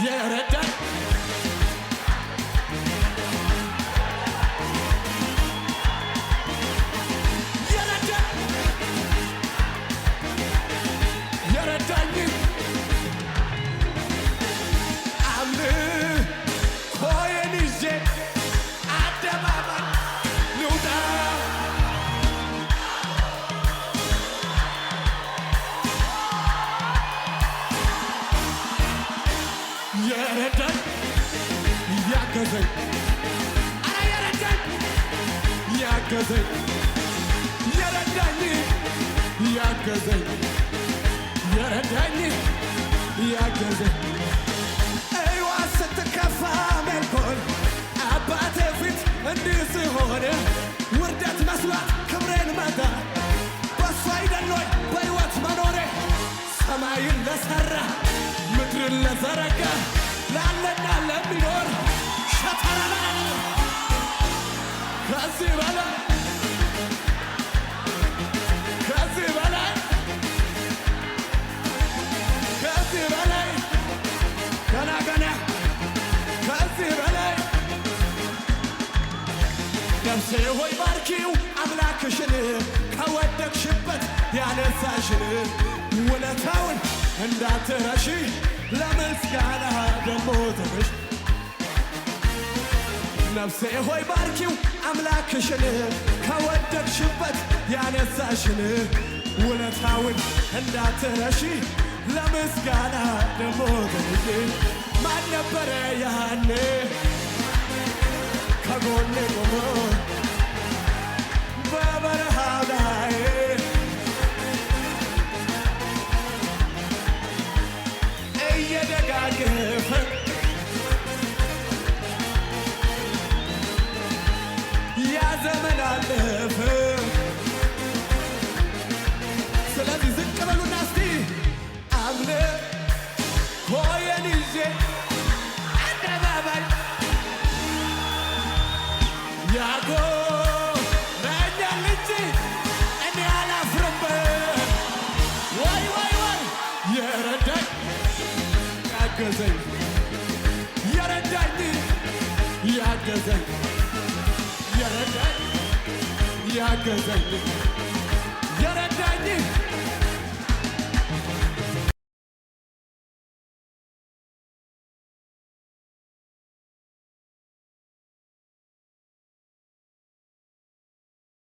የረዳኝ የረዳኝ አምልኮዬን ይዤ አደባባይ ልውጣ የረዳኝ ያገዘኝ አረ የረዳኝ ያገዘኝ የረዳኝ ያገዘኝ የረዳኝ ያገዘኝ እይዋ ስትከፋ ሜልኮል አባቴ ፊት እንዲህ ሲሆን ውርደት መስሏት ክብሬን መታ በሱ አይደሎይ በሕይወት መኖሬ ሰማይን ለሠራ ምድርን ለዘረጋ ላለና ለሚኖር ሸተረና ከዚህ በላይ ከዚህ በላይ ከዚህ በላይ ገና ገና ከዚህ በላይ ነፍሴ ሆይ ባርኪው አምላክሽን ከወደቅሽበት ያነሳሽን ውለታውን እንዳትረሺ ለምስጋና ደሞ ተነሽ ነፍሴ ሆይ ባርኪው አምላክሽን ከወደቅሽበት ያነሳሽን ውለታውን እንዳትረሺ ለምስጋና ደሞ ተነሽ ማን ነበረ ያኔ ከጎኔ ቆሞ በበረሃው ላይ እየደጋገፈ ያ ዘመን አለፈ ስለዚህ ዝቅ በሉና እስቲ አምልኮዬን ይዤ አደባባይ ያጎረኛል እንጂ እኔ አላፍርበት ወይ ወይ ወይ የረዳኝ ያገዘኝ የረዳኝ ያገዘኝ የረዳኝ ያገዘኝ የረዳኝ